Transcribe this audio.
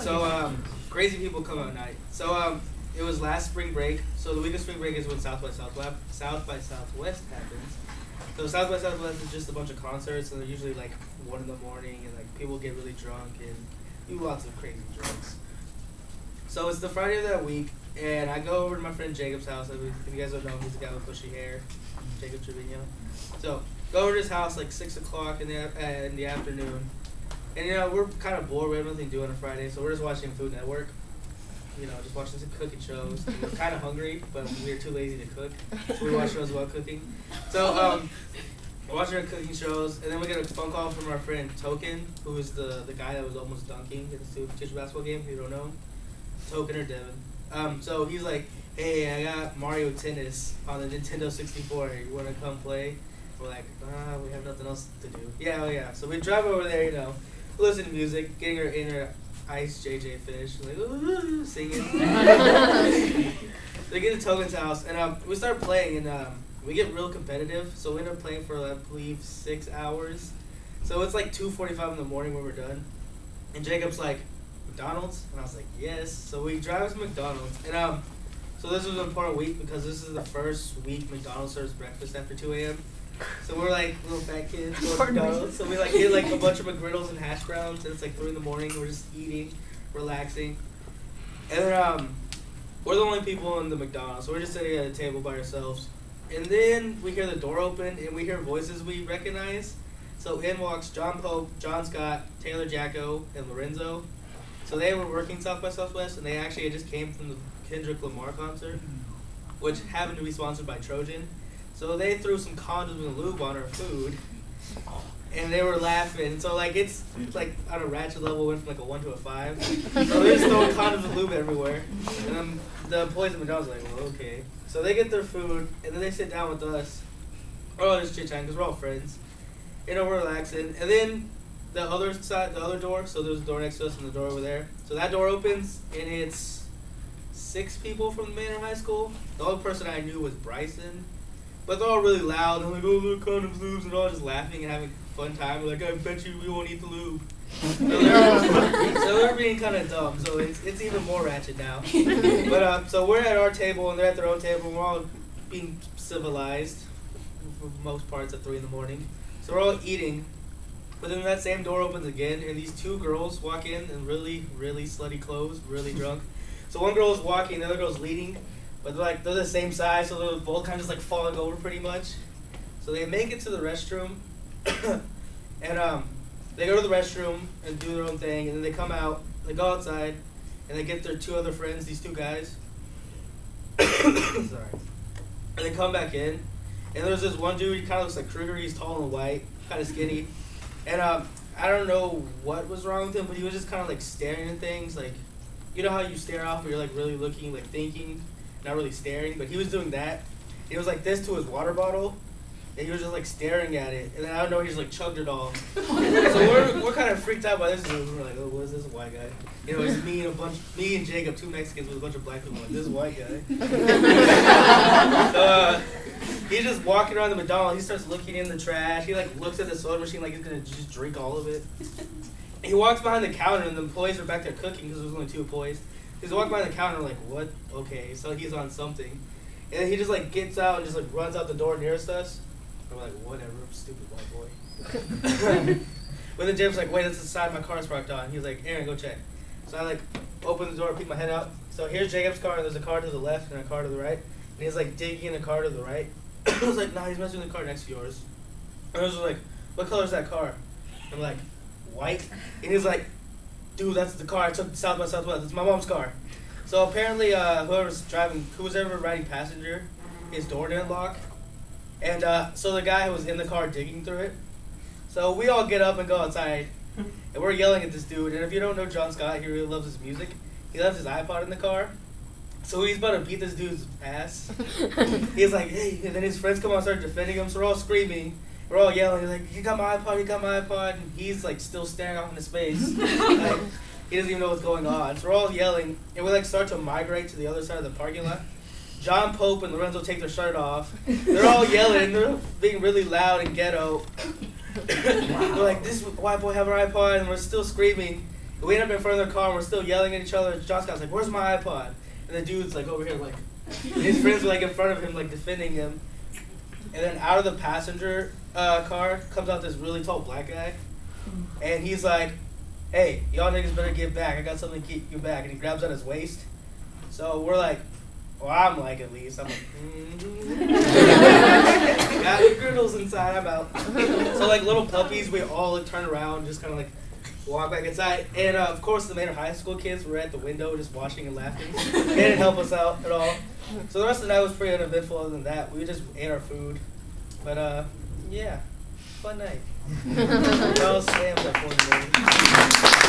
So, crazy people come out night. So, it was last spring break. So the week of spring break is when South by Southwest happens. So South by Southwest is just a bunch of concerts, and they're usually like 1 in the morning, and like people get really drunk and do lots of crazy drugs. So it's the Friday of that week, and I go over to my friend Jacob's house. If you guys don't know, he's the guy with bushy hair, Jacob Trevino. So go over to his house like 6 o'clock in the afternoon, and we're kind of bored. We have nothing to do on a Friday, so we're just watching Food Network. Just watching some cooking shows. We're kind of hungry, but we're too lazy to cook, so we watch shows about cooking. So we're watching our cooking shows, and then we get a phone call from our friend Token, who is the guy that was almost dunking at the teacher basketball game. If you don't know him, Token or Devin. So he's like, "Hey, I got Mario Tennis on the Nintendo 64. You want to come play?" We're like, we have nothing else to do. Yeah. So we drive over there, listen to music, getting our inner Ice JJ fish, like singing. They get to Token's house, and we start playing, and we get real competitive. So we end up playing for I believe 6 hours. So it's like 2:45 in the morning when we're done. And Jacob's like, "McDonald's?" And I was like, "Yes." So we drive to McDonald's, and so this was an important week because this is the first week McDonald's serves breakfast after 2 a.m. So we're like little fat kids going to McDonald's. So we like get like a bunch of McGriddles and hash browns, and it's like 3 in the morning. We're just eating, relaxing, and then we're the only people in the McDonald's. So we're just sitting at a table by ourselves, and then we hear the door open, and we hear voices we recognize. So in walks John Pope, John Scott, Taylor Jacko, and Lorenzo. So they were working South by Southwest, and they actually just came from the Kendrick Lamar concert, which happened to be sponsored by Trojan. So they threw some condoms and lube on our food, and they were laughing. So like it's like on a ratchet level, went from like a 1 to a 5. So they're just throwing condoms and lube everywhere. And then the employees at McDonald's are like, well, okay. So they get their food, and then they sit down with us. We're all just chit-chatting because we're all friends. We're relaxing. And then the other side, the other door, so there's a door next to us and the door over there. So that door opens, and it's 6 people from Manor High School. The only person I knew was Bryson. But they're all really loud, and like, "Oh, look, condoms, lubes," and all just laughing and having a fun time. We're like, "I bet you we won't eat the lube." So they're being kind of dumb, so it's even more ratchet now. But so we're at our table, and they're at their own table, and we're all being civilized for most parts at 3 in the morning. So we're all eating, but then that same door opens again, and these 2 girls walk in really, really slutty clothes, really drunk. So one girl is walking, the other girl's leading. But they're the same size, so they're both kind of just like falling over pretty much. So they make it to the restroom, and they go to the restroom and do their own thing, and then they come out, they go outside, and they get their 2 other friends, these 2 guys. Sorry. And they come back in, and there's this one dude, he kind of looks like Krueger, he's tall and white, kind of skinny. And I don't know what was wrong with him, but he was just kind of like staring at things, like, you know how you stare off where you're like really looking, like thinking? Not really staring, but he was doing that. It was like this to his water bottle, and he was just like staring at it. And then I don't know, he just like chugged it all. So we're kind of freaked out by this. We're like, oh, what is this white guy? It's me and Jacob, 2 Mexicans with a bunch of black people. Like, this white guy. So he's just walking around the McDonald's. He starts looking in the trash. He like looks at the soda machine like he's gonna just drink all of it. He walks behind the counter, and the employees are back there cooking because there's only 2 employees. He's walking by the counter like, what? Okay, so he's on something. And then he just like gets out and just like runs out the door nearest us. And we're like, whatever, stupid white boy. But then James like, wait, that's the side my car's parked on. He's like, Aaron, go check. So I like open the door, peek my head out. So here's Jacob's car, and there's a car to the left and a car to the right. And he's like digging in the car to the right. I was like, nah, he's messing with the car next to yours. And I was like, what color is that car? I'm like, white. And he's like, dude, that's the car I took to South by Southwest. It's my mom's car. So apparently, who was ever riding passenger, his door didn't lock. And so the guy who was in the car digging through it. So we all get up and go outside, and we're yelling at this dude. And if you don't know John Scott, he really loves his music. He left his iPod in the car. So he's about to beat this dude's ass. He's like, hey, and then his friends come out and start defending him. So we're all screaming. We're all yelling, he's like, you got my iPod, and he's like still staring off into space. Like, he doesn't even know what's going on. So we're all yelling, and we like start to migrate to the other side of the parking lot. John Pope and Lorenzo take their shirt off. They're all yelling, they're being really loud and ghetto. We're like, this white boy have our iPod, and we're still screaming. We end up in front of their car, and we're still yelling at each other. John Scott's like, where's my iPod? And the dude's like over here, like, his friends are like in front of him, like defending him. And then out of the passenger car comes out this really tall black guy. And he's like, hey, y'all niggas better get back. I got something to keep you back. And he grabs at his waist. So we're like, well, I'm like, at least. I'm like, got the griddles inside, I'm out. So like little puppies, we all like, turn around, just kind of like walk back inside. And of course, the Manor High School kids were at the window just watching and laughing. They didn't help us out at all. So the rest of the night was pretty uneventful. Other than that, we just ate our food. But yeah, fun night. Y'all stand up for me.